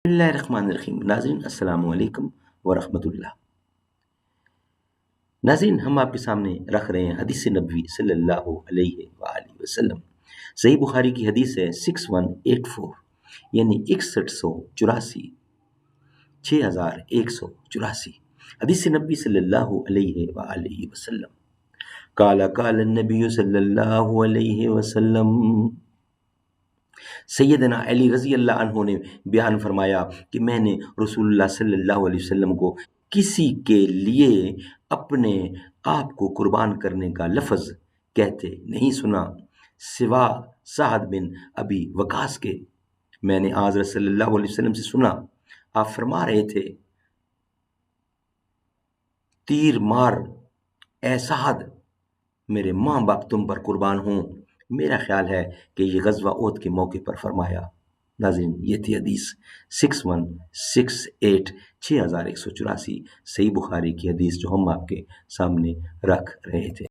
بسم اللہ الرحمن الرحیم۔ ناظرین السلام علیکم ورحمۃ اللہ۔ ناظرین ہم آپ کے سامنے رکھ رہے ہیں حدیث نبوی صلی اللہ علیہ وآلہ وسلم۔ صحیح بخاری کی حدیث ہے 6184 یعنی 6184 6184 حدیث نبوی صلی اللہ علیہ وآلہ وسلم۔ قال النبی صلی اللہ علیہ وسلم، سیدنا علی رضی اللہ عنہ نے بیان فرمایا کہ میں نے رسول اللہ صلی اللہ علیہ وسلم کو کسی کے لیے اپنے آپ کو قربان کرنے کا لفظ کہتے نہیں سنا سوا سعد بن ابی وقاص کے۔ میں نے حضرت صلی اللہ علیہ وسلم سے سنا، آپ فرما رہے تھے، تیر مار اے سعد، میرے ماں باپ تم پر قربان ہوں۔ میرا خیال ہے کہ یہ غزوہ احد کے موقع پر فرمایا۔ ناظرین یہ تھی حدیث 6184 صحیح بخاری کی حدیث جو ہم آپ کے سامنے رکھ رہے تھے۔